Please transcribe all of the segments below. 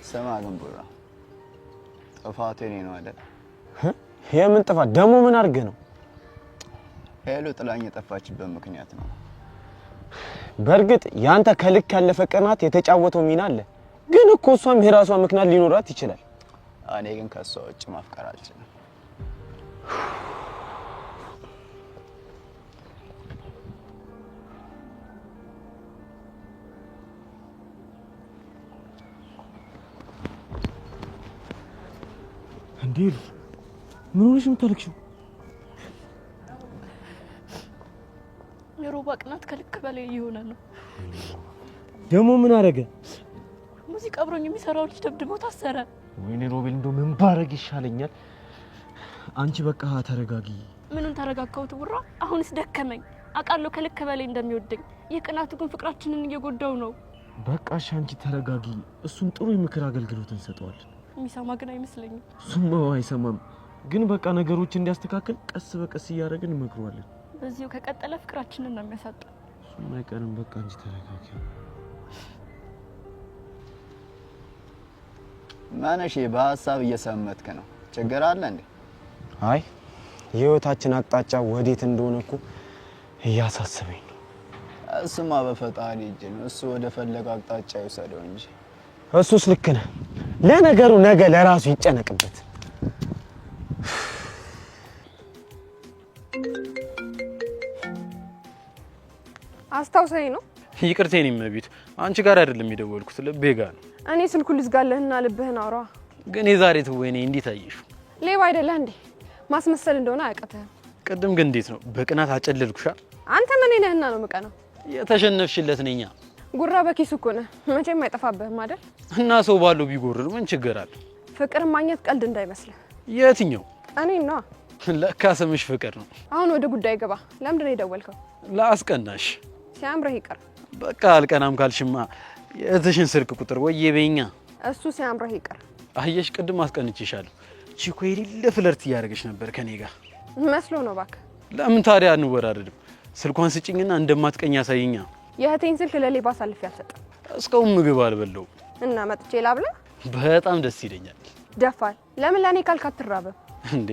ሰማ ግን ቡራ ጥፋቴ ነው አይደል? የምን ጥፋት ደሞ ምን አድርገህ ነው? ሄሎ ጥላኝ የጠፋችበት ምክንያት ነው። በርግጥ ያንተ ከልክ ያለፈ ቅናት የተጫወተው ሚና አለ። ግን እኮ እሷም የራሷ ምክንያት ሊኖራት ይችላል። እኔ ግን ከሷ ውጭ ማፍቀር አልችልም። እንዴት ምን ሆነሽ የምታለቅሽው? የሮባ ቅናት ከልክ በላይ እየሆነ ነው። ደሞ ምን አደረገ? ሙዚቃ አብሮኝ የሚሰራው ልጅ ደብድቦ ታሰረ። ወይኔ ሮቤል እንደው ምን ባረግ ይሻለኛል? አንቺ በቃ ተረጋጊ። ምኑን ተረጋጋሁት ቡራ? አሁንስ ደከመኝ። አውቃለሁ ከልክ በላይ እንደሚወደኝ። የቅናቱ ግን ፍቅራችንን እየጎዳው ነው። በቃ እሺ አንቺ ተረጋጊ። እሱን ጥሩ የምክር አገልግሎት እንሰጠዋለን። የሚሰማ ግን አይመስለኝም። እሱማ አይሰማም። ግን በቃ ነገሮች እንዲያስተካክል ቀስ በቀስ እያደረግን እንመክረዋለን። በዚሁ ከቀጠለ ፍቅራችንን ነው የሚያሳጣው። እሱማ አይቀርም። በቃ አንቺ ተረጋጊ። ማነሽ በሐሳብ እየሰመትክ ነው? ችግር አለ እንዴ? አይ የህይወታችን አቅጣጫ ወዴት እንደሆነ እኮ እያሳሰበኝ ነው። እሱማ በፈጣሪ እጅ ነው። እሱ ወደ ፈለገው አቅጣጫ ይወሰደው እንጂ። እሱስ ልክ ነህ። ለነገሩ ነገ ለራሱ ይጨነቅበት። አስታውሰኝ ነው? ይቅርቴን ይመቢት አንቺ ጋር አይደለም የደወልኩት ልቤ ጋር ነው። እኔ ስልኩን ልዝጋለህና ልብህን አውራ። ግን የዛሬ ትወይኔ እንዴት አየሽው? ሌባ አይደለህ እንዴ? ማስመሰል እንደሆነ አያውቅትህም። ቅድም ግን እንዴት ነው በቅናት አጨለልኩሻ? አንተ ምን ነህና ነው የምቀነው? የተሸነፍሽለት ነኛ። ጉራ በኪሱ እኮ ነህ፣ መቼም አይጠፋብህም አይደል? እና ሰው ባለው ቢጎርር ምን ችግር አለ? ፍቅር ማግኘት ቀልድ እንዳይመስልህ። የትኛው? እኔ ነው። ለካ ስምሽ ፍቅር ነው። አሁን ወደ ጉዳይ ገባ። ለምንድን ነው የደወልከው? ላስቀናሽ። ሲያምርህ ይቅር። በቃ አልቀናም ካልሽማ የእህትሽን ስልክ ቁጥር ወዬ በይኛ። እሱ ሲያምርህ ይቅር። አየሽ ቅድም አስቀንቼሻለሁ። ቺኮ የሌለ ፍለርት እያደረገች ነበር ከኔ ጋር መስሎ ነው እባክህ። ለምን ታዲያ አንወራረድም? ስልኳን ስጭኝና እንደማትቀኝ ያሳየኛ። የእህቴን ስልክ ለሌባ አሳልፌ አልሰጥም። እስካሁን ምግብ አልበላው እና መጥቼ ላብላ? በጣም ደስ ይለኛል። ደፋል። ለምን ለኔ ካልክ አትራበም እንዴ?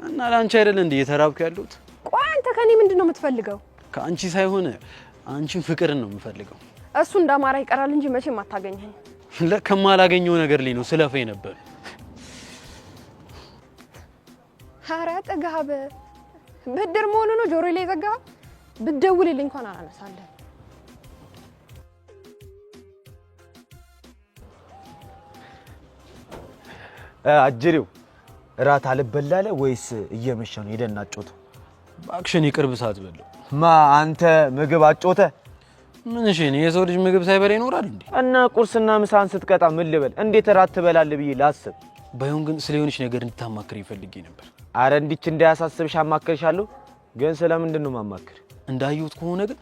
እና ላንቺ አይደል እንዴ የተራብኩ ያለሁት? ቆይ አንተ ከኔ ምንድነው የምትፈልገው? ከአንቺ ሳይሆን አንቺን ፍቅርን ነው የምፈልገው። እሱ እንዳማራ ይቀራል እንጂ መቼም አታገኘኝ። ለከማላገኘው ነገር ላይ ነው ስለፈይ ነበር። ሐራ ጠጋብ ብድር መሆኑ ነው ጆሮ ላይ ዘጋ። ብትደውልልኝ እንኳን አላነሳለሁ። አጅሪው እራት አልበላለ ወይስ እየመሸ ነው? ሄደን አጮተ። ባክሽን ይቅርብ ሰዓት በለው። ማ አንተ ምግብ አጮተ? ምን እሺ ነው የሰው ልጅ ምግብ ሳይበላ ይኖራል እንዴ? እና ቁርስና ምሳን ስትቀጣ ምን ልበል? እንዴት እራት ትበላለህ ብዬ ላስብ። ባይሆን ግን ስለሆነች ነገር እንድታማክር ይፈልጌ ነበር። አረ እንዲች እንዳያሳስብሽ አማክርሻለሁ። ግን ስለምንድን ነው ማማክር? እንዳየሁት ከሆነ ግን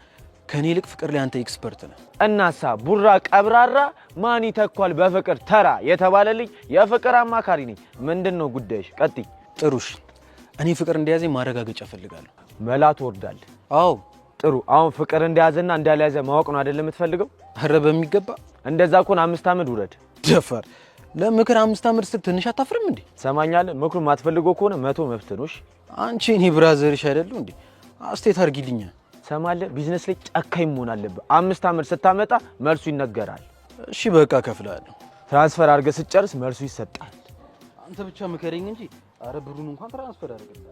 ከኔ ይልቅ ፍቅር ላይ አንተ ኤክስፐርት ነህ። እናሳ ቡራ ቀብራራ ማን ይተኳል በፍቅር ተራ የተባለልኝ የፍቅር አማካሪ ነኝ። ምንድነው ጉዳይሽ? ቀጥይ። ጥሩሽ እኔ ፍቅር እንደያዘኝ ማረጋገጫ ፈልጋለሁ። መላት ወርዳል። አዎ ጥሩ። አሁን ፍቅር እንደያዘና እንዳልያዘ ማወቅ ነው አይደል የምትፈልገው? አረ በሚገባ። እንደዛ ከሆነ 5 ዓመት ውረድ። ደፋር ለምክር 5 ዓመት ስትል ትንሽ አታፍርም እንዴ? ሰማኛለህ። ምክሩ ማትፈልገው ከሆነ 100 መብት ነው። እሺ አንቺ እኔ ብራዘርሽ አይደሉ እንዴ? አስቴት አርጊልኛ። ሰማለ ቢዝነስ ላይ ጨካኝ መሆን አለብህ። 5 ዓመት ስታመጣ መልሱ ይነገራል። እሺ በቃ ከፍላለሁ። ትራንስፈር አድርገህ ስትጨርስ መልሱ ይሰጣል። አንተ ብቻ ምከረኝ እንጂ አረ ብሩን እንኳን ትራንስፈር አድርግልኝ።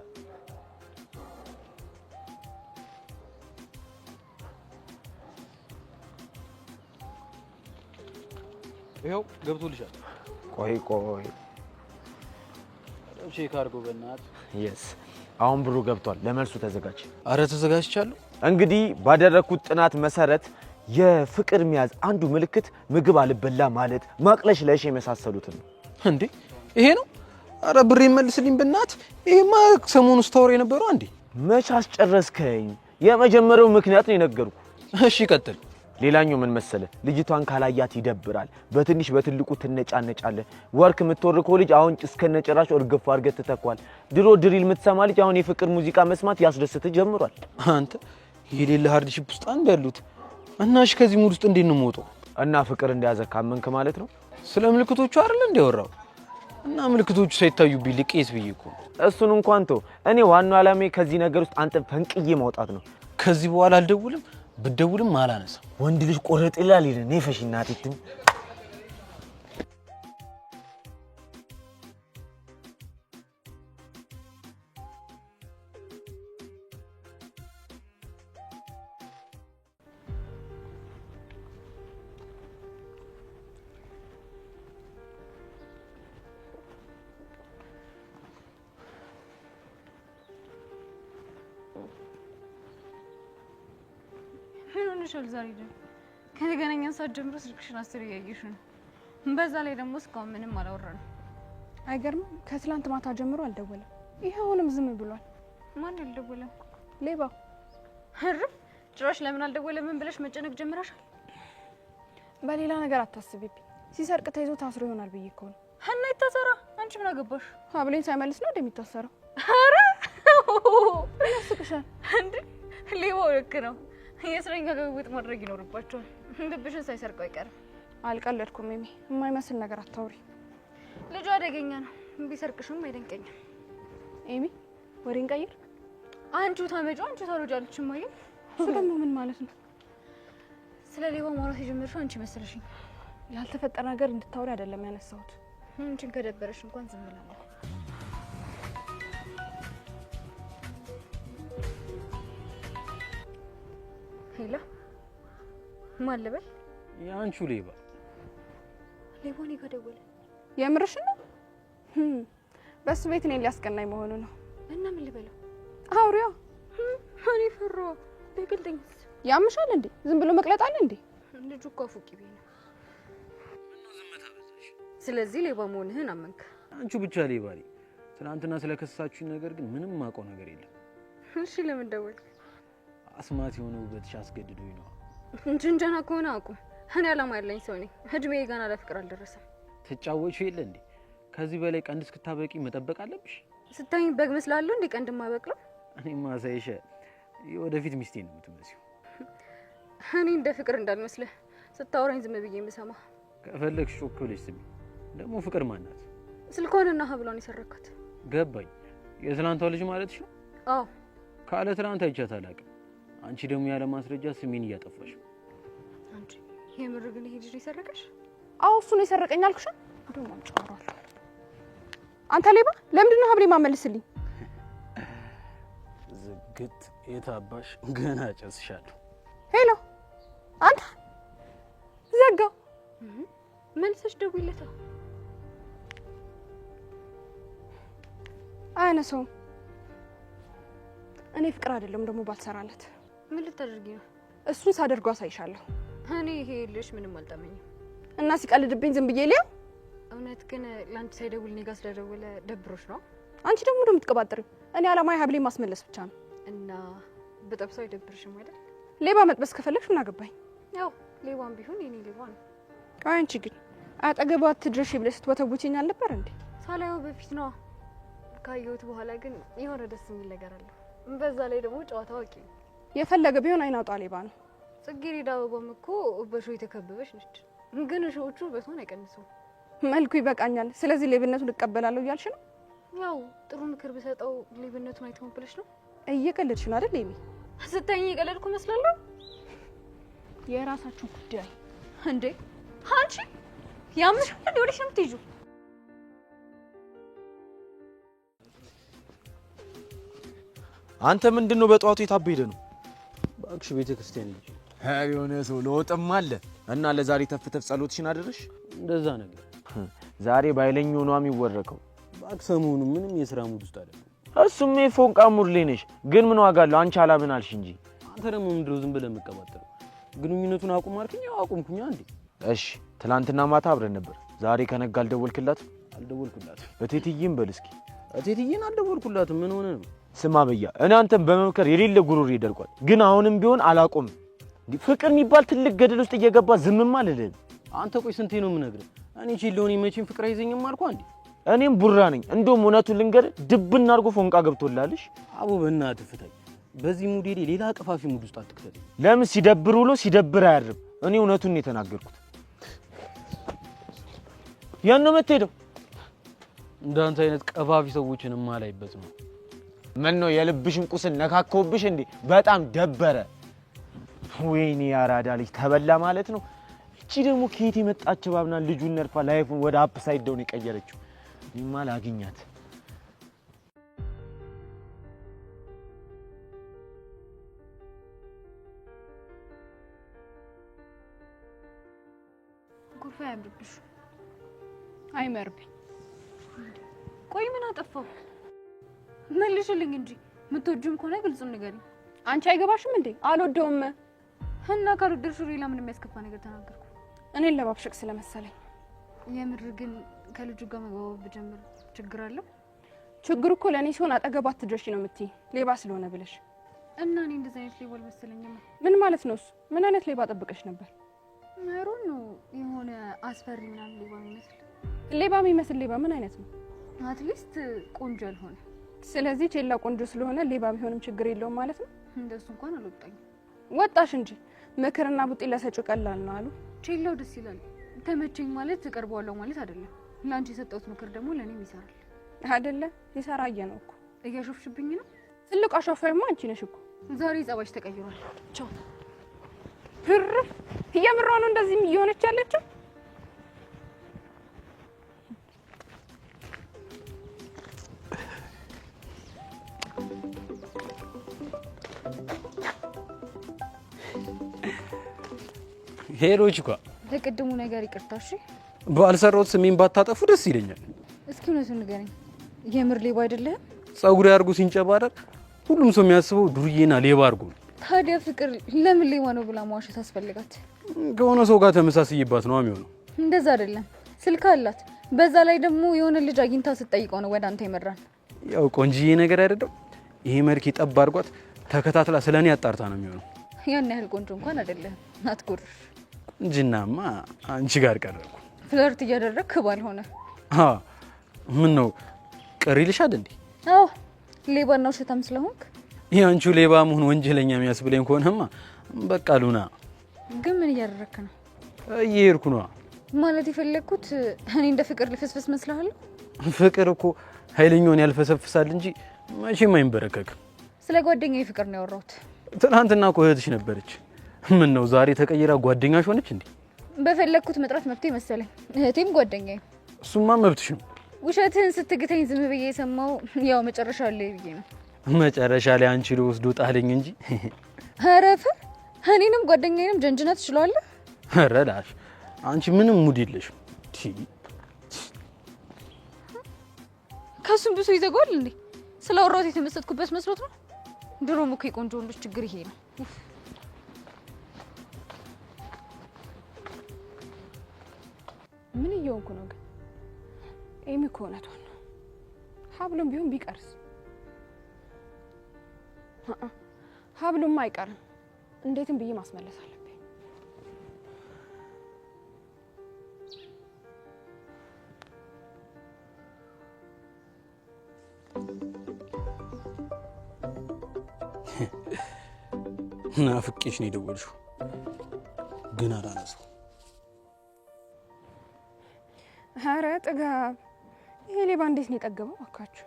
ይኸው ገብቶልሻል። ቆይ ቼክ አድርጎ በእናትህ። የስ አሁን ብሩ ገብቷል። ለመልሱ ተዘጋጅ። አረ ተዘጋጅቻለሁ። እንግዲህ ባደረኩት ጥናት መሰረት የፍቅር ሚያዝ አንዱ ምልክት ምግብ አልበላ ማለት፣ ማቅለሽለሽ የመሳሰሉት ነው። እንዴ ይሄ ነው? አረ ብሬ መልስልኝ በእናትህ። ይሄማ ሰሞኑን ስታወራ የነበረው እንዴ። መች አስጨረስከኝ? የመጀመሪያው ምክንያት ነው የነገርኩ። እሺ ቀጥል። ሌላኛው ምን መሰለ? ልጅቷን ካላያት ይደብራል። በትንሽ በትልቁ ትነጫነጫለ። ወርክ የምትወርከው ልጅ አሁን እስከነጨራሽ እርግፍ አድርገህ ትተኳል። ድሮ ድሪል የምትሰማ ልጅ አሁን የፍቅር ሙዚቃ መስማት ያስደስት ጀምሯል። አንተ የሌለ ሃርድሺፕ ውስጥ አንድ ያሉት እና እሺ ከዚህ ሙድ ውስጥ እንዴት ነው የምወጣው? እና ፍቅር እንደያዘ ካመንክ ማለት ነው። ስለ ምልክቶቹ አይደል እንደወራው እና ምልክቶቹ ሳይታዩብኝ ልቄስ ብዬ እኮ እሱን እንኳን ተው። እኔ ዋናው ዓላማዬ ከዚህ ነገር ውስጥ አንተን ፈንቅዬ ማውጣት ነው። ከዚህ በኋላ አልደውልም፣ ብደውልም አላነሳም። ወንድ ልጅ ቆረጥ ይላል ይላል ነፈሽ እናቴ ሆነሻል ዛሬ ደግሞ ከተገናኘን ሰዓት ጀምሮ ስልክሽን አስር እያየሽ ነው። በዛ ላይ ደግሞ እስካሁን ምንም አላወራንም። አይገርምም? ከትላንት ማታ ጀምሮ አልደወለም። ይሄውንም ዝም ብሏል። ማን አልደወለም? ሌባው። ህርፍ ጭራሽ ለምን አልደወለም ብለሽ መጨነቅ ጀምራሻል። በሌላ ነገር አታስቢብኝ። ሲሰርቅ ተይዞ ታስሮ ይሆናል ብዬ እኮ ነው። ሀና ይታሰራ፣ አንቺ ምን አገባሽ? ሀብሌን ሳይመልስ ነው እንደሚታሰረው። ኧረ ያስቅሻል እንዴ? ሌባው ልክ ነው። የእስረኛ ግብይት ማድረግ ይኖርባቸዋል። ልብሽን ሳይሰርቀው አይቀርም። አልቀለድኩም ሜሚ። የማይመስል ነገር አታውሪ። ልጁ አደገኛ ነው። ቢሰርቅሽም አይደንቀኝም። ኤሚ ወሬን ቀይር። አንቺው ታመጪው አንቺው ታሮጃለች ማየ። እሱ ደግሞ ምን ማለት ነው? ስለ ሌባው ማውራት የጀመርሽው አንቺ መሰለሽኝ። ያልተፈጠረ ነገር እንድታወሪ አይደለም ያነሳሁት። አንቺን ከደበረሽ እንኳን ዝም ብላለሁ። ሄሎ ማን ልበል? ያንቺው ሌባ ሌባው እኔ ጋር ደወለ። የምርሽ ነው? በሱ ቤት እኔን ሊያስቀናኝ መሆኑ ነው። እና ምን ልበለው? አውሪያ። እኔ ፈራሁ። በግልደኝስ ያምሻል እንዴ? ዝም ብሎ መቅለጥ አለ እንዴ? ልጁ እኮ አፉቂ ቤት ነው። ስለዚህ ሌባ መሆንህን አመንክ። አንቺ ብቻ ሌባ ነኝ። ትናንትና ስለከሳችሁኝ ነገር ግን ምንም ማውቀው ነገር የለም። እሺ ለምን ደወልክ? አስማት የሆነው ውበትሽ አስገድዶኝ ነው። ጅንጀና ከሆነ አቁም። እኔ ዓላማ ያለኝ ሰው ነኝ። እድሜ ገና ለፍቅር አልደረሰም። ትጫወቺው የለ እንዴ? ከዚህ በላይ ቀንድ እስክታበቂ መጠበቅ አለብሽ። ስታይኝ በግ መስላለሁ እንዴ? ቀንድ ማበቅለው እኔማ ሳይሽ የወደፊት ሚስቴ ነው የምትመስዪው። እኔ እንደ ፍቅር እንዳልመስልህ ስታወራኝ ዝም ብዬ የምሰማ። ከፈለግሽ ጮክ ብለሽ ስሚ። ደግሞ ፍቅር ማናት? ስልኳንና ሀብሏን የሰረካት። ገባኝ። የትላንቷ ልጅ ማለትሽ ነው? አዎ። ካለ ትላንት አይቻት አላውቅም። አንቺ ደግሞ ያለ ማስረጃ ስሜን እያጠፋሽ ነው። አንቺ የምር ግን ይሄ ልጅ የሰረቀሽ? አዎ እሱ ነው የሰረቀኝ አልኩሽ። እንደውም አምጫወራለሁ። አንተ ሌባ፣ ለምንድን ነው ሀብሌ ማመልስልኝ? ዝግት የታባሽ ገና ጨስሻለሁ። ሄሎ አንተ ዘጋው። መልሰሽ ደውይለታ። አያነሳውም። እኔ ፍቅር አይደለም ደግሞ ባልሰራለት። ምን ልታደርጊ ነው? እሱን ሳደርገው አሳይሻለሁ። እኔ ይሄ ልጅ ምንም አልጠመኝም እና ሲቀልድብኝ ዝም ብዬ ሊያው። እውነት ግን ላንቺ ሳይደውል እኔ ጋር ስለደወለ ደብሮሽ ነው? አንቺ ደግሞ እንደምትቀባጥሪው እኔ አላማዬ ሀብሌ ማስመለስ ብቻ ነው። እና በጠብሰው አይደብርሽም አይደል? ሌባ መጥበስ ከፈለግሽ ምን አገባኝ? ያው ሌባም ቢሆን የኔ ሌባ ነው። አንቺ ግን አጠገቧ አትድረሺ ብለሽ ስትወተውቺኝ አልነበር እንዴ? ሳላየው በፊት ነው። ካየሁት በኋላ ግን የሆነ ደስ የሚል ነገር አለ። በዛ ላይ ደግሞ ጨዋታ አዋቂ ነው። የፈለገ ቢሆን አይናውጣ ሌባ ነው። ጽጌረዳ አበባም እኮ በሾህ የተከበበች ነች። ግን ሾዎቹ በቶን አይቀንሱም። መልኩ ይበቃኛል፣ ስለዚህ ሌብነቱን እቀበላለሁ እያልሽ ነው? ያው ጥሩ ምክር ብሰጠው ሌብነቱን አይተውን ብለሽ ነው? እየቀለድሽ ነው አይደል? ሌቢ ስታይኝ የቀለድኩ መስላለሁ? የራሳችሁ ጉዳይ እንዴ። አንቺ ያምሻል እንዴ? ወዴት ነው የምትሄጂው? አንተ ምንድነው በጧቱ የታበደ ነው? ባክሽ ቤተክርስቲያን ልጅ የሆነ ሰው ለወጥም አለ እና ለዛሬ ተፍተፍ ጸሎትሽን አደረሽ? እንደዛ ነገር ዛሬ ባይለኛው ነው የሚወረቀው። ባክ ሰሞኑ ምንም የሥራ ሙድ ውስጥ አይደለም። እሱም የፎንቃ ሙድ ላይ ነሽ። ግን ምን ዋጋ አለው? አንቺ አላምን አልሽ እንጂ። አንተ ደግሞ ምንድነው ዝም ብለህ የምትቀባጥረው? ግንኙነቱን አቁም አልከኝ። አቁምኩኝ አንዴ። እሺ ትላንትና ማታ አብረን ነበር። ዛሬ ከነጋ አልደወልክላት? አልደወልኩላትም። እቴትዬም በል እስኪ። እቴትዬን አልደወልኩላትም። ምን ሆነ ነው? ስማ በያ፣ እኔ አንተን በመምከር የሌለ ጉሮሮ ይደርቋል። ግን አሁንም ቢሆን አላቆም። ፍቅር የሚባል ትልቅ ገደል ውስጥ እየገባ ዝምም አልልም። አንተ ቆይ ስንቴ ነው የምነግርህ? እኔ ቺሎኒ መቼም ፍቅር አይዘኝም አልኩ አንዴ። እኔም ቡራ ነኝ። እንደውም እውነቱን ልንገርህ ድብና አድርጎ ፎንቃ ገብቶላልሽ። አቡ በእናትህ ፍታኝ። በዚህ ሙድ ሌላ ቀፋፊ ሙድ ውስጥ አትክተተኝ። ለምን ሲደብር ውሎ ሲደብር አያድርም። እኔ እውነቱን ነው የተናገርኩት። ያን ነው የምትሄደው? እንዳንተ አይነት ቀፋፊ ሰዎችን ማላይበት ነው። ምን ነው የልብሽን ቁስል ነካከውብሽ እንዴ? በጣም ደበረ። ወይኔ ያራዳ ልጅ ተበላ ማለት ነው። እቺ ደግሞ ከየት የመጣች ባብና ልጁን ነርፋ ላይፉን ወደ አፕሳይድ ዳውን የቀየረችው። እኔማ ላግኛት። ጉርፋ ያምርብሽ። አይመርብኝ። ቆይ ምን አጠፋው? መልሽልኝ እንጂ የምትወጂም ከሆነ ግልጹን ንገሪኝ። አንቺ አይገባሽም እንዴ? አልወደውም እና ካልወደድሽ ሌላ ምን የሚያስከፋ ነገር ተናገርኩ? እኔን ለማብሸቅ ስለመሰለኝ። የምር ግን ከልጁ ጋር መግባባት ብጀምር ችግር አለው? ችግሩ እኮ ለእኔ ሲሆን አጠገቧ አትድረሺ ነው የምትይኝ፣ ሌባ ስለሆነ ብለሽ። እና እኔ እንደዚህ አይነት ሌባ አልመሰለኝም። ምን ማለት ነው እሱ? ምን አይነት ሌባ ጠብቀሽ ነበር? መሮን ነው የሆነ አስፈሪ ምናምን ሌባ የሚመስል። ሌባ የሚመስል ሌባ ምን አይነት ነው? አትሊስት ቆንጆ ያልሆነ። ስለዚህ ቼላ ቆንጆ ስለሆነ ሌባ ቢሆንም ችግር የለውም ማለት ነው? እንደሱ እንኳን አልወጣኝም። ወጣሽ እንጂ ምክርና ቡጢ ለሰጪው ቀላል ነው አሉ። ቼላው ደስ ይላል። ተመቸኝ ማለት እቀርበዋለሁ ማለት አይደለም። ለአንቺ የሰጠሁት ምክር ደግሞ ለእኔም ይሰራል አይደለ? ይሰራየ ነው እኮ። እያሾፍሽብኝ ነው። ትልቅ አሾፋይማ አንቺ ነሽ እኮ። ዛሬ ጸባይሽ ተቀይሯል። ቻው። ህርፍ እየምሯ ነው እንደዚህ እየሆነች ያለችው። ሄሎች ጓ ለቅድሙ ነገር ይቅርታ። እሺ ባልሰራሁት ስሜን ባታጠፉ ደስ ይለኛል። እስኪ እውነቱን ንገረኝ። የምር ሌባ አይደለህም? ጸጉሬ አድርጎ ሲንጨባረር ሁሉም ሰው የሚያስበው ዱርዬና ሌባ አድርጎ ነው። ታዲያ ፍቅር ለምን ሌባ ነው ብላ መዋሸት አስፈልጋት? ከሆነ ሰው ጋር ተመሳስይባት ነው የሚሆነው። እንደዛ አይደለም። ስልክ አላት። በዛ ላይ ደግሞ የሆነ ልጅ አግኝታ ስትጠይቀው ነው ወደ አንተ ይመራል። ያው ቆንጂዬ ነገር አይደለም ይሄ መልክ ጠብ አድርጓት ተከታትላ ስለኔ አጣርታ ነው የሚሆነው። ያን ያህል ቆንጆ እንኳን አይደለም። አትጎርሽ። ቁንጅናማ አንቺ ጋር ቀረብኩ። ፍለርት እያደረግክ ባልሆነ ምን ነው ቅር ይልሻል እንዴ? አዎ ሌባና ውሸታም ስለሆንክ። ያንቺው ሌባ መሆን ወንጀለኛ የሚያስብለኝ ከሆነማ በቃ ሉና። ግን ምን እያደረግክ ነው? እየሄድኩ ነው። ማለት የፈለግኩት እኔ እንደ ፍቅር ልፍስፍስ መስልሃለሁ? ፍቅር እኮ ኃይለኛውን ያልፈሰፍሳል እንጂ መቼም አይንበረከክም። ስለ ጓደኛዬ ፍቅር ነው ያወራሁት። ትናንትና እኮ እህትሽ ነበረች። ምን ነው ዛሬ ተቀይራ ጓደኛሽ ሆነች እንዴ? በፈለግኩት መጥራት መብቴ መሰለኝ። እህቴም ጓደኛዬ። እሱማ መብትሽ ነው። ውሸትህን ስትግተኝ ዝም ብዬ የሰማው ያው መጨረሻ ላይ ብዬ ነው። መጨረሻ ላይ አንቺ ልወስዶ ጣለኝ እንጂ። አረፈ እኔንም ጓደኛዬንም ጀንጅና ትችላለህ። ኧረ ላሽ አንቺ ምንም ሙድ የለሽም። ከሱም ብሶ ይዘጋል እንዴ? ስላወራሁት የተመሰጥኩበት መስሎት ነው። ድሮም እኮ የቆንጆ ወንዶች ችግር ይሄ ነው። ምን እየሆንኩ ነው ግን? ኤሚ እኮ እውነቷን ነው። ሀብሉም ቢሆን ቢቀርስ? ሀብሉም አይቀርም። እንዴትም ብዬ ማስመለስ አለብኝ። ናፍቄሽ ነው የደወልሽው ግን አላነሳው። ኧረ ጥጋብ! ይሄ ሌባ እንዴት ነው የጠገበው? አካችሁ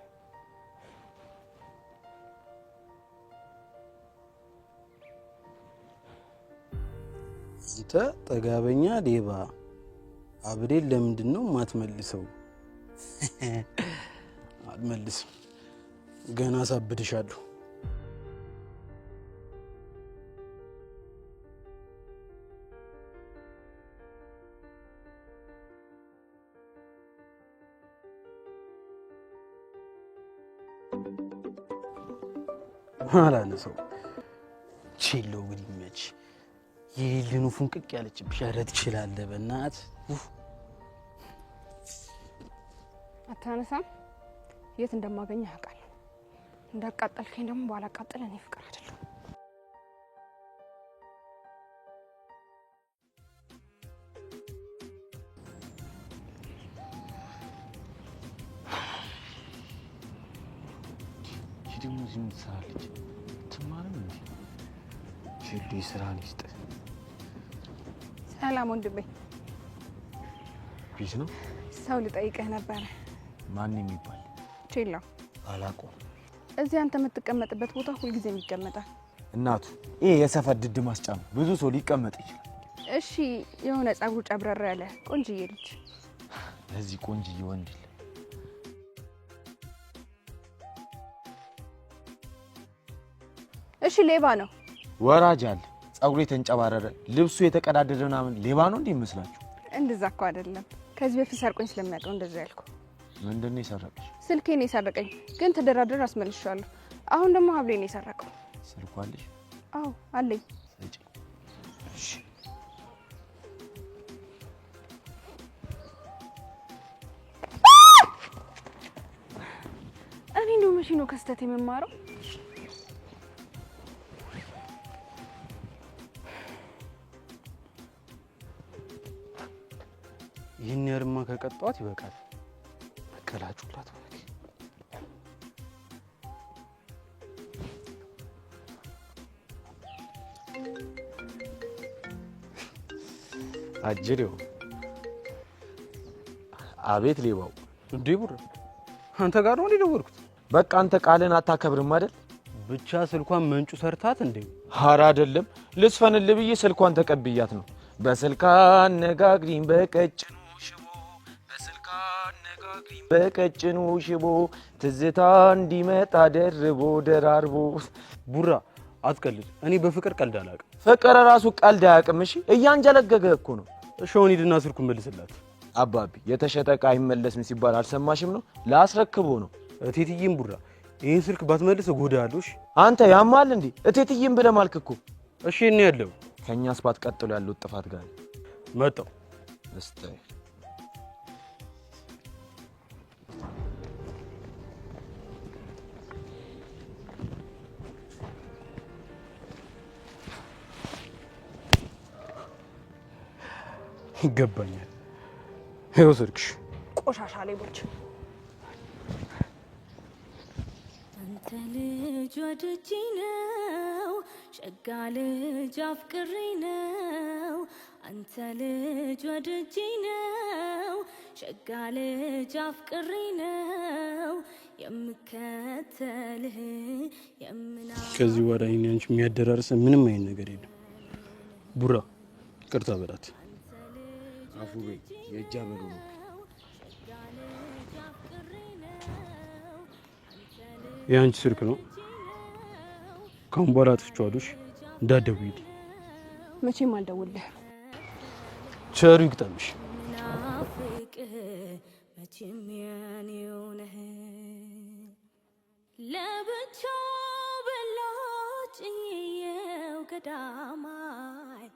አንተ ጠጋበኛ ሌባ፣ አብሬን ለምንድን ነው የማትመልሰው? አልመልስም፣ ገና አሳብድሻለሁ። አላነሳው ቺሎ ግን ይመች የሌሊኑ ፍንቅቅ ያለችብሽ። ኧረ ትችላለህ በእናትህ። አታነሳም? የት እንደማገኘ አውቃለሁ። እንዳቃጠልከኝ ደግሞ ባላቃጠለ እኔ ፍቅር አይደለም። ደግሞ እዚህ ምን ትሰራለች? ትማርም እንዴ? ቺሎ ስራ ልስጥ። ሰላም ወንድሜ። ፒስ ነው። ሰው ልጠይቅህ ነበር። ማን የሚባል? ቼላ። አላውቀውም። እዚህ አንተ የምትቀመጥበት ቦታ ሁልጊዜም ይቀመጣል። እናቱ ይሄ የሰፈር ድድ ማስጫ ነው። ብዙ ሰው ሊቀመጥ ይችላል። እሺ የሆነ ጸጉሩ ጨብረር ያለ ቆንጅዬ ልጅ። ለዚህ ቆንጅዬ ወንድ የለም። እሺ ሌባ ነው። ወራጅ አለ፣ ጸጉሩ የተንጨባረረ፣ ልብሱ የተቀዳደደ ምናምን ሌባ ነው እንዴ ይመስላችሁ? እንደዛ እኮ አይደለም። ከዚህ በፊት ሰርቆኝ ስለሚያውቀው እንደዛ ያልኩ። ምንድን ነው የሰረቀሽ? ስልኬን የሰረቀኝ ግን ተደራደር አስመልሻለሁ። አሁን ደግሞ ሀብሌን የሰረቀው። ስልኩ አለሽ? አዎ አለኝ። እጪ። እሺ እኔ ነው መቼ ነው ከስተት የምማረው? ይህን ያርማ ከቀጣት ይበቃል። መቀላጩላት ማለት አጅሬው። አቤት ሌባው። እንዴ ቡራ አንተ ጋር ነው ደወልኩት። በቃ አንተ ቃልን አታከብርም አይደል? ብቻ ስልኳን መንጩ ሰርታት እንዴ? ሐራ አይደለም ልስፈንልህ ብዬ ስልኳን ተቀብያት ነው። በስልካ አነጋግሪኝ በቀጭኑ ሽቦ፣ በስልካ አነጋግሪኝ በቀጭኑ ሽቦ፣ ትዝታ እንዲመጣ ደርቦ ደራርቦ። ቡራ አትቀልድ። እኔ በፍቅር ቀልድ አላውቅም። ፍቅር ራሱ ቀልድ አያውቅም። እሺ እያንጀለገገ እኮ ነው። እሺ አሁን ሂድና ስልኩን መልስላት። አባቢ የተሸጠ ዕቃ አይመለስም ሲባል አልሰማሽም ነው? ላስረክቦ ነው። እቴትዬም ቡራ ይሄን ስልክ ባትመልስ እጎዳለሁ። እሺ አንተ ያማል እንዴ? እቴትዬም ብለህ ማልክ እኮ። እሺ እኔ ያለው ከኛ ስፓት ቀጥሎ ያለው ጥፋት ጋር መጣው እስታይ ይገባኛል። ይኸው ስልክሽ። ቆሻሻ ሌቦች። አንተ ልጅ ወድጄ ነው፣ ሸጋ ልጅ አፍቅሬ ነው። አንተ ልጅ ወድጄ ነው፣ ሸጋ ልጅ አፍቅሬ ነው። የምከተልህ የምና ከዚህ በኋላ እኔ አንቺ የሚያደራርስ ምንም አይነት ነገር የለም። ቡራ ይቅርታ በላት። አፉ በይ የእጃ በሉ ነው። የአንቺ ስልክ ነው። ካሁን በኋላ ትፍጫዋለሽ። እንዳትደውይልኝ። መቼም አልደውልልህም። ቸሩ ይግጠምሽ። ናፍቅህ መቼም ያኔው ነህ። ለብቻ በላጭ የው ገዳማይ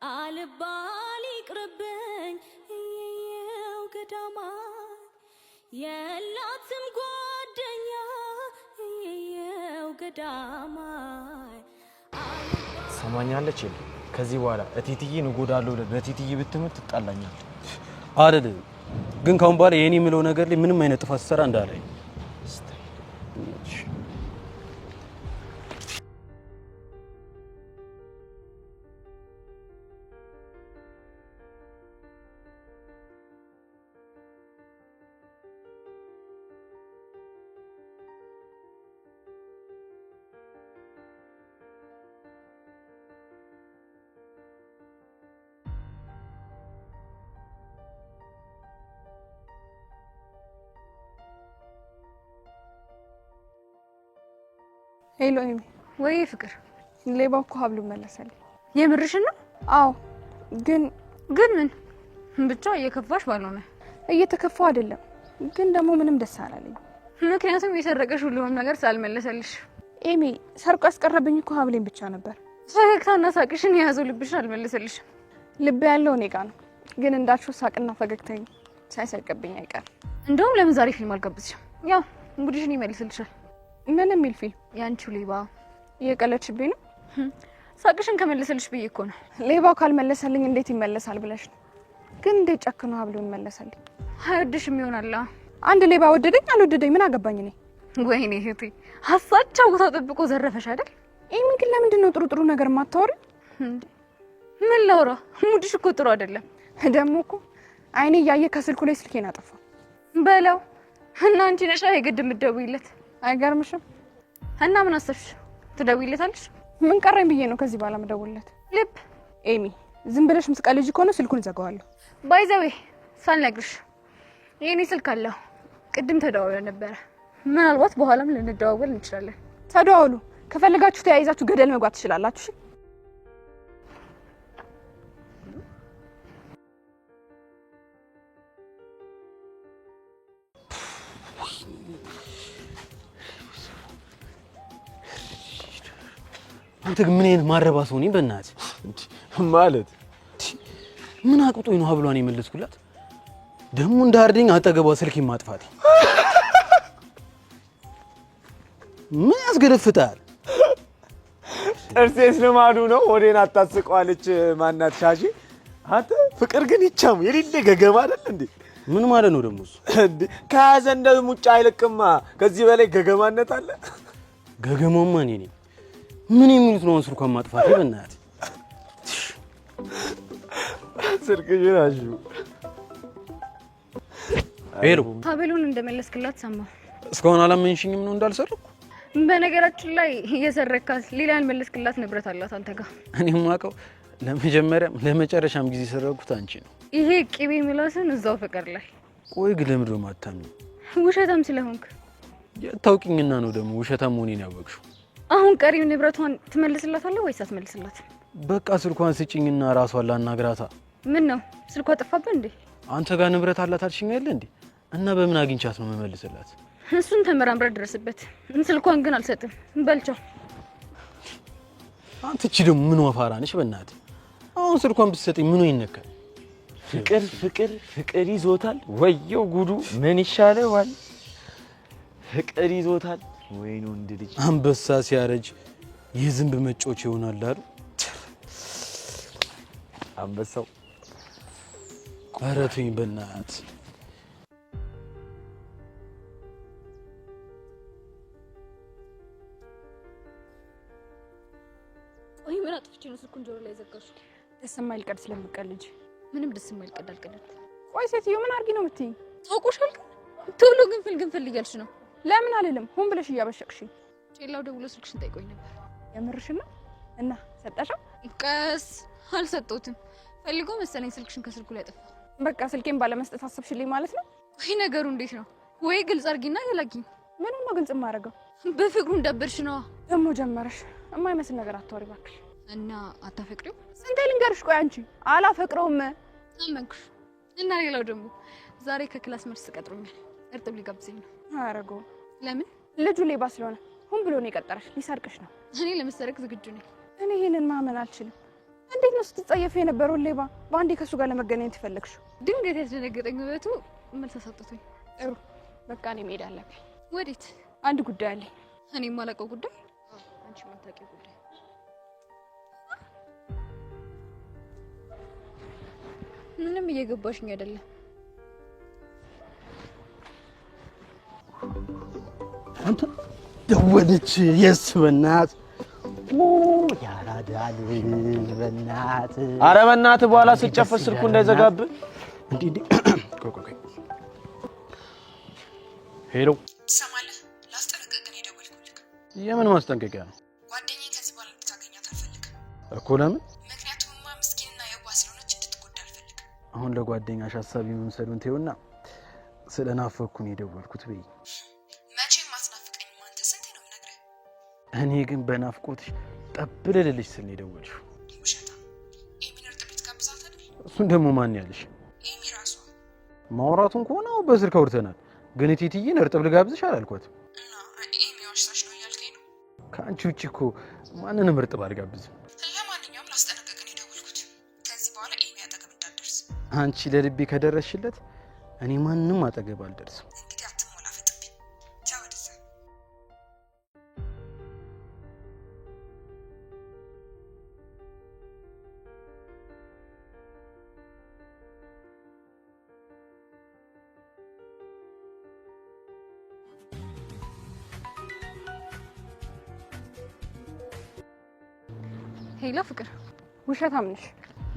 አልባል ይቅርብኝ የው ገዳማይ የላትም ጓደኛ የው ገዳማይ ሰማኛለች። ከዚህ በኋላ እቴትዬን እጎዳለሁ ብለህ በእቴትዬ ብትምት ትጣላኛለህ አይደል? ግን ካሁን በኋላ የኔ የምለው ነገር ላይ ምንም አይነት ጥፋት ሰራ እንዳላይ። ሄሎ ኤሚ። ወይ ፍቅር፣ ሌባው እኮ ሀብሉ መለሰልኝ። የምርሽን ነው? አዎ። ግን ምን ብቻ እየከፋሽ ባልሆነ። እየተከፋው አይደለም፣ ግን ደግሞ ምንም ደስ አላለኝ። ምክንያቱም የሰረቀሽ ሁሉም ነገር ሳልመለሰልሽ። ኤሚ ሰርቆ ያስቀረብኝ እኮ ሀብሌን ብቻ ነበር። ፈገግታና ሳቅሽን የያዘው ልብሽን አልመለሰልሽም። ልብ ያለው እኔ ጋ ነው፣ ግን እንዳልሽው ሳቅና ፈገግታኝ ሳይሰርቅብኝ አይቀርም። እንደውም ለምን ዛሬ ፊልም አልጋብዝሽም? ያው ጉድሽን ይመልስልሻል። ምን የሚል ፊልም? ያንቺው ሌባ። እየቀለድሽብኝ ነው? ሳቅሽን ከመለሰልሽ ብዬ እኮ ነው። ሌባው ካልመለሰልኝ እንዴት ይመለሳል ብለሽ ነው? ግን እንዴት ጨክኖ ሀብሉ ይመለሳልኝ? አይወድሽም ይሆናል። አንድ ሌባ ወደደኝ አልወደደኝ ምን አገባኝ እኔ? ወይኔ እህቴ፣ ሀሳቻው ቦታ ጠብቆ ዘረፈሽ አይደል? ኤሚ ግን ለምንድን ነው ጥሩ ጥሩ ነገር የማታወሪ? ምን ላውራ? ሙድሽ እኮ ጥሩ አይደለም። ደግሞ እኮ አይኔ እያየ ከስልኩ ላይ ስልኬን አጠፋ በለው እና አንቺ ነሽ የግድ የምትደውይለት አይገርምሽም እና ምን አሰብሽ ትደውይለታለሽ ምን ቀረኝ ብዬ ነው ከዚህ በኋላ መደውልለት ልብ ኤሚ ዝም ብለሽ ምትቀልጂ ከሆነ ስልኩን ዘጋዋለሁ ባይዘዌ ሳልነግርሽ የኔ ስልክ አለው ቅድም ተደዋውለን ነበር ምናልባት በኋላም ልንደዋወል እንችላለን ተደዋውሉ ከፈለጋችሁ ተያይዛችሁ ገደል መግባት ትችላላችሁ አንተ ግን ምን አይነት ማረባ ሰው ነኝ በእናትህ ማለት ምን አቅጦኝ ነው ሀብሏን የመለስኩላት ደግሞ እንዳርደኝ አጠገቧ ስልክ ማጥፋት ምን ያስገደፍታል ጥርሴስ ልማዱ ነው ሆዴን አታስቀዋለች ማናት ሻሺ አንተ ፍቅር ግን ይቻም የሌለ ገገማ አይደል እንዴ ምን ማለት ነው ደግሞ እሱ እንዴ ከያዘ እንደ ሙጫ አይለቅማ ከዚህ በላይ ገገማነት አለ ገገማማ እኔ ነኝ ምን የሚሉት ነው ስልኳን ማጥፋት በእናትህ ስልክሽን አሹ ሄሎ ሀብሉን እንደመለስክላት ሰማሁ እስካሁን አላመንሽኝም ነው እንዳልሰረኩ በነገራችን ላይ እየሰረካት ሌላ ያልመለስክላት ንብረት አላት አንተ ጋር እኔም ማውቀው ለመጀመሪያም ለመጨረሻም ጊዜ ሰረኩት አንቺ ነው ይሄ ቅቤ ምላስን እዛው ፍቅር ላይ ቆይ ግን ለምንድን ነው የማታምኚው ውሸታም ስለሆንክ የታውቂኝና ነው ደግሞ ውሸታም መሆኔን ያወቅሽው አሁን ቀሪው ንብረቷን ትመልስላታለህ ወይስ አትመልስላት በቃ ስልኳን ስጭኝና ራሷን ላናግራታ ምን ነው ስልኳ ጠፋብህ እንዴ አንተ ጋር ንብረት አላት አልሽኝ አይደል እንዴ እና በምን አግኝቻት ነው መመልስላት እሱን ተመራምረህ ድረስበት ስልኳን ግን አልሰጥም በልቻው አንተ እቺ ደግሞ ምን ወፋራ ነሽ በእናትህ አሁን ስልኳን ብትሰጠኝ ምኑ ይነካል ፍቅር ይዞታል ወየው ጉዱ ምን ይሻለዋል ፍቅር ይዞታል ወይኑ እንደ ልጅ አንበሳ ሲያረጅ የዝንብ መጮች ይሆናል አይደል አንበሳው አረቱኝ በእናት ቆይ ምን አጥፍቼ ነው ስልኩን ጆሮ ላይ ዘጋሽ ደስ የማይል ቀልድ ስለምቀልጂ ምንም ደስ የማይል ቀልድ አልቀለድኩ ቆይ ሴትዮ ምን አርጊ ነው የምትይኝ ታውቆሻል ቶሎ ግንፍል እያልሽ ነው ለምን አልልም ሆን ብለሽ እያበሸቅሽኝ ጬላው ደውሎ ስልክሽን ጠይቆኝ ነበር የምርሽና እና ሰጠሽው ቀስ አልሰጠሁትም ፈልጎ መሰለኝ ስልክሽን ከስልኩ ላይ ጠፋ በቃ ስልኬን ባለመስጠት አሰብሽልኝ ማለት ነው ወይ ነገሩ እንዴት ነው ወይ ግልጽ አርጊና ያላጊኝ ምንም ነው ግልጽ ማረገው በፍቅሩ እንዳበርሽ ነው ደሞ ጀመረሽ የማይመስል ነገር አታወሪ እባክሽ እና አታፈቅሪው ስንቴ ልንገርሽ ቆይ አንቺ አላፈቅረውም አመንኩሽ እና ሌላው ደግሞ ዛሬ ከክላስ መልስ ቀጥሮኛል እርጥብ ሊጋብዘኝ ነው አረገው ለምን ልጁ ሌባ ስለሆነ ሁን ብሎ ነው የቀጠረሽ ሊሰርቅሽ ነው እኔ ለመሰረቅ ዝግጁ ነኝ እኔ ይሄንን ማመን አልችልም እንዴት ነው ስትጸየፍ የነበረው ሌባ በአንዴ ከሱ ጋር ለመገናኘት ይፈልግሽ ድንገት ያስደነገጠኝ ውበቱ መልስ አሳጥቶኝ ጥሩ በቃ እኔ መሄድ አለብኝ ወዴት አንድ ጉዳይ አለኝ እኔ የማላውቀው ጉዳይ አንቺ ማታውቂው ጉዳይ ምንም እየገባሽኝ አይደለም አንተ ደወለች የስ በእናት ያራዳል በእናት ኧረ በእናትህ በኋላ ሲጨፈር ስልኩ እንዳይዘጋብህ እንዴ ቆይ ሄሎ ትሰማለህ ላስጠነቅቅህ ነው የደወልኩልህ የምን ማስጠንቀቂያ ነው ጓደኛዬ ከዚህ በኋላ ልታገኛት አልፈልግም እኮ ለምን ምክንያቱምማ ምስኪንና የዋህ ስለሆነች እንድትጎዳ አልፈልግም አሁን ለጓደኛሽ ሐሳብ የምንሰዱን ተይውና ስለናፈኩ ነው የደወልኩት በይ መቼም አትናፍቀኝም አንተ ስንቴ ነው የምነግርህ እኔ ግን በናፍቆትሽ ጠብልልልሽ ስል ነው የደወልሽው ውሸታ ኤሚን እርጥብ ልትጋብዛት አይደል እሱን ደግሞ ማን ያለሽ ኤሚ ራሷ ማውራቱን ከሆነ አሁን በስልክ አውርተናል ግን እቴትዬን እርጥብ ልጋብዝሽ አላልኳትም እና ኤሚ ዋሽታሽ ነው እያልከኝ ነው ከአንቺ ውጭ እኮ ማንንም እርጥብ አልጋብዝም ለማንኛውም ላስጠነቅቅህ ነው የደወልኩት ከዚህ በኋላ ኤሚ አጠገብ እንዳትደርስ አንቺ ለልቤ ከደረስሽለት እኔ ማንንም አጠገብ አልደርስም እንግዲህ አትሞላፈጥብኝ ቻው ወደዛ ሄላ ፍቅር ውሸታም ነሽ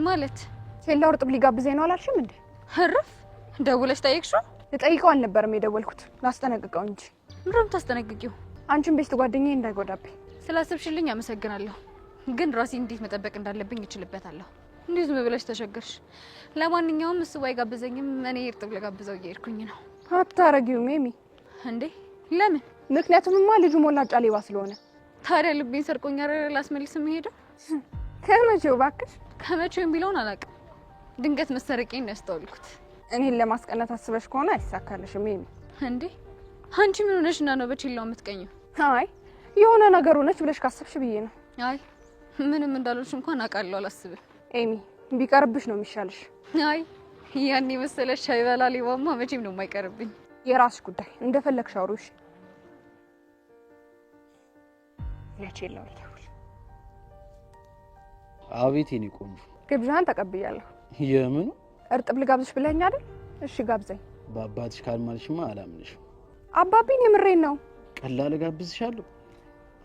ማለት ሴላው እርጥብ ሊጋብዘኝ ነው አላልሽም እንዴ ህርፍ ደውለሽ ጠይቅሽው? ልጠይቀው አልነበረም የደወልኩት ላስጠነቅቀው እንጂ። ምንም ታስጠነቅቂው? አንቺን ቤስት ጓደኛዬ እንዳይጎዳብኝ። ስላሰብሽልኝ አመሰግናለሁ፣ ግን ራሴ እንዴት መጠበቅ እንዳለብኝ እችልበታለሁ። እንዴ ዝም ብለሽ ተሸገርሽ። ለማንኛውም እሱ ባይጋብዘኝም እኔ እርጥብ ለጋብዘው እየሄድኩኝ ነው። አታረጊውም ኤሚ። እንዴ ለምን? ምክንያቱምማ ልጁ ሞላጫ ሌባ ስለሆነ። ታዲያ ልቤን ሰርቆኝ አይደል ላስመልስ የምሄደው? ከመቼው እባክሽ? ከመቼው የሚለውን አላውቅም። ድንገት መሰረቄን ነው ያስተዋልኩት። እኔን ለማስቀናት አስበሽ ከሆነ አይሳካልሽም ኤሚ። እንዴ አንቺ ምን ሆነሽና ነው በችላው የምትቀኘው? አይ የሆነ ነገር ሆነች ብለሽ ካሰብሽ ብዬ ነው። አይ ምንም እንዳልሆንሽ እንኳን አውቃለሁ፣ አላስብም። ኤሚ ቢቀርብሽ ነው የሚሻልሽ። አይ ያኔ መሰለሽ ሻይበላ ሌባማ መቼም ነው የማይቀርብኝ። የራስሽ ጉዳይ፣ እንደፈለግሽ አውሪሽ። ለቼላው ይደውል። አቤት የኔ ቆንጆ። ግብዣን ተቀብያለሁ። የምኑ? እርጥብ ልጋብዝሽ ብለኸኝ አይደል? እሺ ጋብዘኝ። በአባትሽ ካልማልሽማ አላምንሽም። አባቢን የምሬን ነው። ቀላል ጋብዝሻለሁ።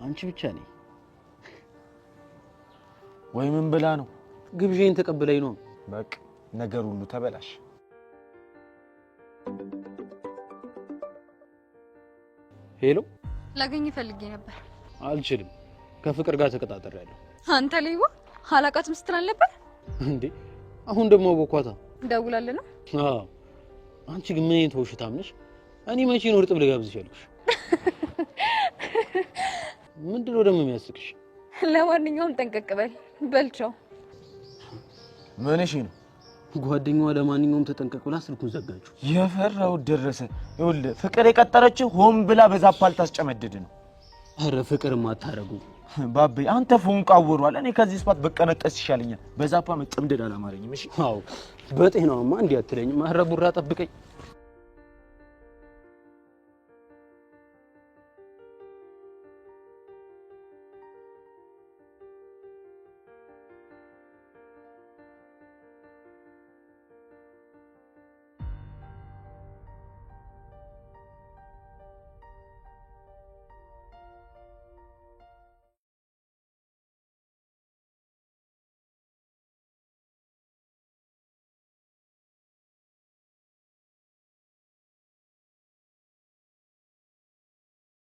አንቺ ብቻ ነኝ። ወይ ምን ብላ ነው? ግብዣን ተቀበለኝ ነው። በቃ ነገር ሁሉ ተበላሽ። ሄሎ፣ ላገኝ ፈልጌ ነበር። አልችልም። ከፍቅር ጋር ተቀጣጥሬያለሁ። አንተ ሌባ ሀላቃትም ስትል ነበር እንዴ? አሁን ደግሞ አወኳታ። ደውላልህ ነው? አዎ። አንቺ ግን ምን አይነት ውሽታም ነሽ? እኔ መቼ ነው እርጥብ ልጋብዝሽ ያልኩሽ? ምንድነው ደግሞ የሚያስቅሽ? ለማንኛውም ጠንቀቅ በል። በልቻው። ምን እሺ ነው? ጓደኛዋ ለማንኛውም ተጠንቀቅ ብላ ስልኩን ዘጋችሁ። የፈራው ደረሰ። ይኸውልህ ፍቅር የቀጠረችው ሆን ብላ በዛ ፓልት አስጨመድድ ነው። አረ ፍቅርም አታረጉ ባቤ። አንተ ፎንቃ ወሯል። እኔ ከዚህ ስፓት በቀነጠስ ይሻለኛል። በዛፓ መጨምደድ አላማረኝም። እሺ አዎ፣ በጤናውማ እንዲህ አትለኝም። አረ ቡራ ጠብቀኝ።